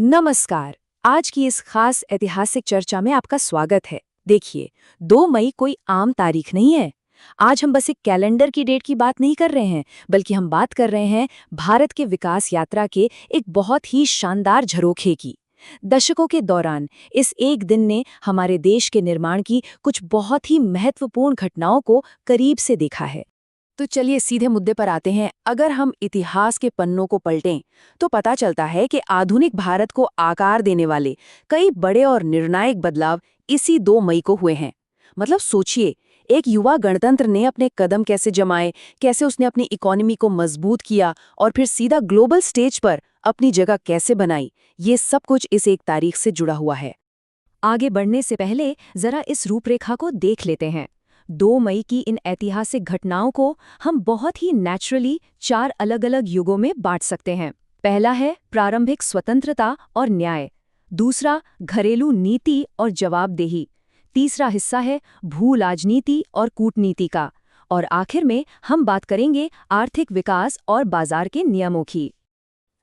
नमस्कार। आज की इस खास ऐतिहासिक चर्चा में आपका स्वागत है। देखिए, 2 मई कोई आम तारीख नहीं है। आज हम बस एक कैलेंडर की डेट की बात नहीं कर रहे हैं, बल्कि हम बात कर रहे हैं भारत के विकास यात्रा के एक बहुत ही शानदार झरोखे की। दशकों के दौरान इस एक दिन ने हमारे देश के निर्माण की कुछ बहुत ही महत्वपूर्ण घटनाओं को करीब से देखा है। तो चलिए सीधे मुद्दे पर आते हैं। अगर हम इतिहास के पन्नों को पलटें तो पता चलता है कि आधुनिक भारत को आकार देने वाले कई बड़े और निर्णायक बदलाव इसी 2 मई को हुए हैं। मतलब सोचिए, एक युवा गणतंत्र ने अपने कदम कैसे जमाए, कैसे उसने अपनी इकोनॉमी को मजबूत किया और फिर सीधा ग्लोबल स्टेज पर अपनी जगह कैसे बनाई। ये सब कुछ इस एक तारीख से जुड़ा हुआ है। आगे बढ़ने से पहले जरा इस रूपरेखा को देख लेते हैं। 2 मई की इन ऐतिहासिक घटनाओं को हम बहुत ही नेचुरली 4 अलग-अलग युगों में बांट सकते हैं। पहला है प्रारंभिक स्वतंत्रता और न्याय, दूसरा घरेलू नीति और जवाबदेही, तीसरा हिस्सा है भू राजनीति और कूटनीति का, और आखिर में हम बात करेंगे आर्थिक विकास और बाजार के नियमों की।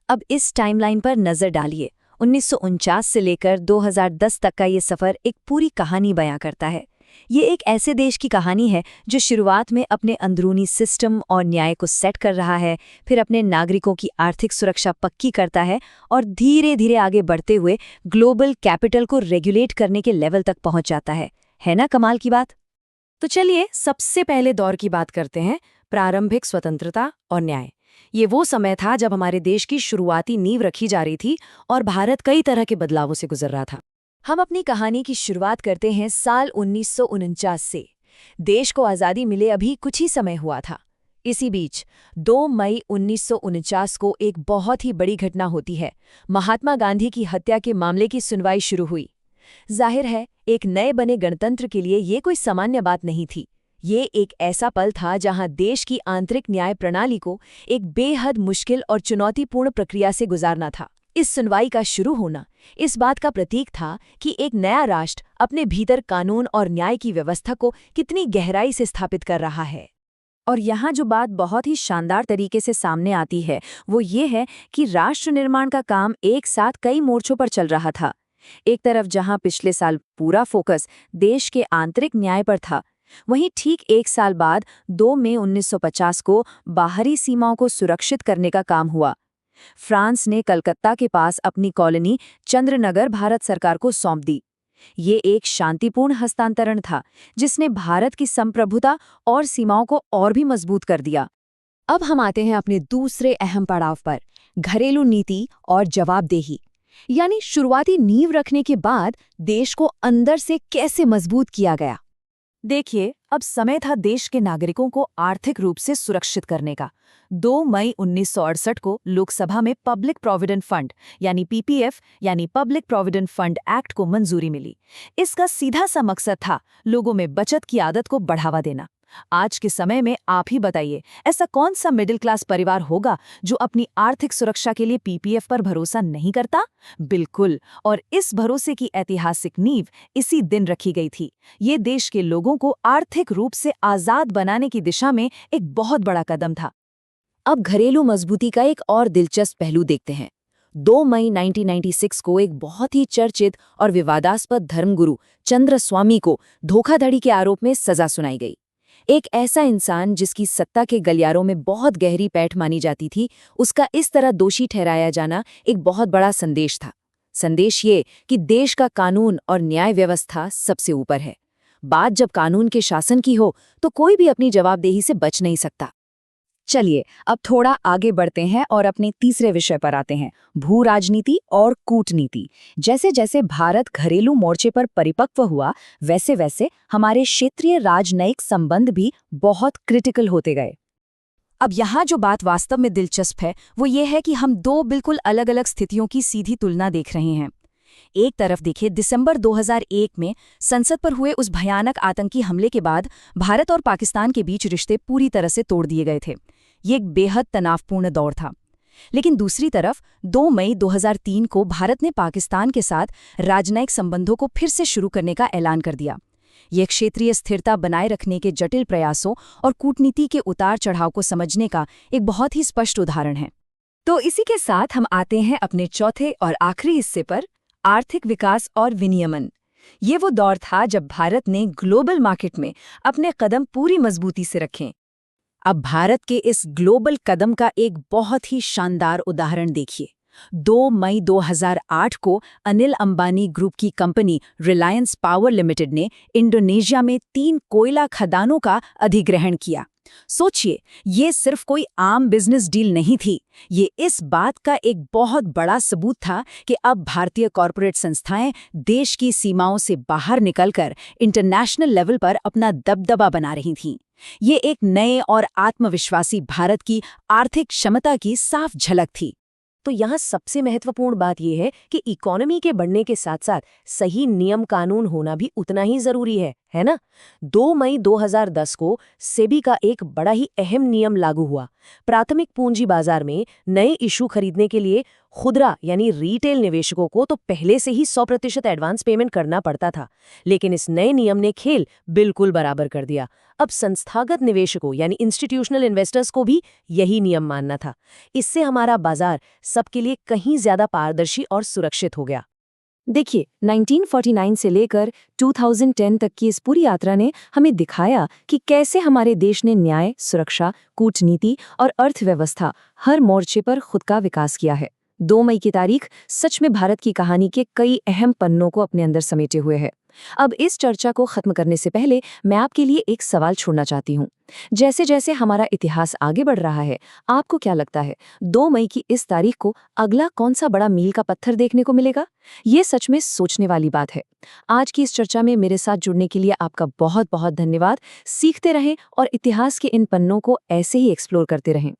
अब इस टाइमलाइन पर नजर डालिए। 1949 से लेकर 2010 तक का ये सफर एक पूरी कहानी बयां करता है। ये एक ऐसे देश की कहानी है जो शुरुआत में अपने अंदरूनी सिस्टम और न्याय को सेट कर रहा है, फिर अपने नागरिकों की आर्थिक सुरक्षा पक्की करता है और धीरे धीरे आगे बढ़ते हुए ग्लोबल कैपिटल को रेगुलेट करने के लेवल तक पहुंच जाता है ना कमाल की बात। तो चलिए सबसे पहले दौर की बात करते हैं, प्रारंभिक स्वतंत्रता और न्याय। ये वो समय था जब हमारे देश की शुरुआती नींव रखी जा रही थी और भारत कई तरह के बदलावों से गुजर रहा था। हम अपनी कहानी की शुरुआत करते हैं साल 1949 से। देश को आज़ादी मिले अभी कुछ ही समय हुआ था। इसी बीच 2 मई 1949 को एक बहुत ही बड़ी घटना होती है। महात्मा गांधी की हत्या के मामले की सुनवाई शुरू हुई। जाहिर है, एक नए बने गणतंत्र के लिए ये कोई सामान्य बात नहीं थी। ये एक ऐसा पल था जहां देश की आंतरिक न्याय प्रणाली को एक बेहद मुश्किल और चुनौतीपूर्ण प्रक्रिया से गुजारना था। इस सुनवाई का शुरू होना इस बात का प्रतीक था कि एक नया राष्ट्र अपने भीतर कानून और न्याय की व्यवस्था को कितनी गहराई से स्थापित कर रहा है। और यहाँ जो बात बहुत ही शानदार तरीके से सामने आती है वो ये है कि राष्ट्र निर्माण का काम एक साथ कई मोर्चों पर चल रहा था। एक तरफ जहाँ पिछले साल पूरा फोकस देश के आंतरिक न्याय पर था, वहीं ठीक एक साल बाद 2 मई 1950 को बाहरी सीमाओं को सुरक्षित करने का काम हुआ। फ्रांस ने कलकत्ता के पास अपनी कॉलोनी चंद्रनगर भारत सरकार को सौंप दी। ये एक शांतिपूर्ण हस्तांतरण था जिसने भारत की संप्रभुता और सीमाओं को और भी मजबूत कर दिया। अब हम आते हैं अपने दूसरे अहम पड़ाव पर, घरेलू नीति और जवाबदेही। यानी शुरुआती नींव रखने के बाद देश को अंदर से कैसे मजबूत किया गया। देखिए, अब समय था देश के नागरिकों को आर्थिक रूप से सुरक्षित करने का। 2 मई 1968 को लोकसभा में पब्लिक प्रोविडेंट फंड यानी पीपीएफ यानी पब्लिक प्रोविडेंट फंड एक्ट को मंजूरी मिली। इसका सीधा सा मकसद था लोगों में बचत की आदत को बढ़ावा देना। आज के समय में आप ही बताइए, ऐसा कौन सा मिडिल क्लास परिवार होगा जो अपनी आर्थिक सुरक्षा के लिए पीपीएफ पर भरोसा नहीं करता? बिल्कुल, और इस भरोसे की ऐतिहासिक नींव इसी दिन रखी गई थी। ये देश के लोगों को आर्थिक रूप से आजाद बनाने की दिशा में एक बहुत बड़ा कदम था। अब घरेलू मजबूती का एक और दिलचस्प पहलू देखते हैं। 2 मई 1996 को एक बहुत ही चर्चित और विवादास्पद धर्मगुरु चंद्रस्वामी को धोखाधड़ी के आरोप में सजा सुनाई गई। एक ऐसा इंसान जिसकी सत्ता के गलियारों में बहुत गहरी पैठ मानी जाती थी, उसका इस तरह दोषी ठहराया जाना एक बहुत बड़ा संदेश था। संदेश ये कि देश का कानून और न्याय व्यवस्था सबसे ऊपर है। बात जब कानून के शासन की हो तो कोई भी अपनी जवाबदेही से बच नहीं सकता। चलिए अब थोड़ा आगे बढ़ते हैं और अपने तीसरे विषय पर आते हैं, भू राजनीति और कूटनीति। जैसे जैसे भारत घरेलू मोर्चे पर परिपक्व हुआ, वैसे वैसे हमारे क्षेत्रीय राजनयिक संबंध भी बहुत क्रिटिकल होते गए। अब यहाँ जो बात वास्तव में दिलचस्प है वो ये है कि हम 2 बिल्कुल अलग अलग स्थितियों की सीधी तुलना देख रहे हैं। एक तरफ देखिए, दिसंबर 2001 में संसद पर हुए उस भयानक आतंकी हमले के बाद भारत और पाकिस्तान के बीच रिश्ते पूरी तरह से तोड़ दिए गए थे। ये एक बेहद तनावपूर्ण दौर था। लेकिन दूसरी तरफ 2 मई 2003 को भारत ने पाकिस्तान के साथ राजनयिक संबंधों को फिर से शुरू करने का ऐलान कर दिया। ये क्षेत्रीय स्थिरता बनाए रखने के जटिल प्रयासों और कूटनीति के उतार चढ़ाव को समझने का एक बहुत ही स्पष्ट उदाहरण है। तो इसी के साथ हम आते हैं अपने चौथे और आखिरी हिस्से पर, आर्थिक विकास और विनियमन। ये वो दौर था जब भारत ने ग्लोबल मार्केट में अपने कदम पूरी मजबूती से रखे। अब भारत के इस ग्लोबल कदम का एक बहुत ही शानदार उदाहरण देखिए। 2 मई 2008 को अनिल अंबानी ग्रुप की कंपनी रिलायंस पावर लिमिटेड ने इंडोनेशिया में 3 कोयला खदानों का अधिग्रहण किया। सोचिए, ये सिर्फ कोई आम बिजनेस डील नहीं थी, ये इस बात का एक बहुत बड़ा सबूत था कि अब भारतीय कॉरपोरेट संस्थाएं देश की सीमाओं से बाहर निकलकर इंटरनेशनल लेवल पर अपना दबदबा बना रही थीं। ये एक नए और आत्मविश्वासी भारत की आर्थिक क्षमता की साफ झलक थी। तो यहाँ सबसे महत्वपूर्ण बात यह है कि इकोनॉमी के बढ़ने के साथ साथ सही नियम कानून होना भी उतना ही जरूरी है ना? 2 मई 2010 को सेबी का एक बड़ा ही अहम नियम लागू हुआ। प्राथमिक पूंजी बाजार में नए इशू खरीदने के लिए खुदरा यानी रिटेल निवेशकों को तो पहले से ही 100% एडवांस पेमेंट करना पड़ता था, लेकिन इस नए नियम ने खेल बिल्कुल बराबर कर दिया। अब संस्थागत निवेशकों यानी इंस्टीट्यूशनल इन्वेस्टर्स को भी यही नियम मानना था। इससे हमारा बाजार सबके लिए कहीं ज्यादा पारदर्शी और सुरक्षित हो गया। देखिए, 1949 से लेकर 2010 तक की इस पूरी यात्रा ने हमें दिखाया कि कैसे हमारे देश ने न्याय, सुरक्षा, कूटनीति और अर्थव्यवस्था हर मोर्चे पर खुद का विकास किया है। 2 मई की तारीख सच में भारत की कहानी के कई अहम पन्नों को अपने अंदर समेटे हुए है। अब इस चर्चा को खत्म करने से पहले मैं आपके लिए एक सवाल छोड़ना चाहती हूँ। जैसे जैसे हमारा इतिहास आगे बढ़ रहा है, आपको क्या लगता है 2 मई की इस तारीख को अगला कौन सा बड़ा मील का पत्थर देखने को मिलेगा? ये सच में सोचने वाली बात है। आज की इस चर्चा में मेरे साथ जुड़ने के लिए आपका बहुत बहुत धन्यवाद। सीखते रहें और इतिहास के इन पन्नों को ऐसे ही एक्सप्लोर करते रहें।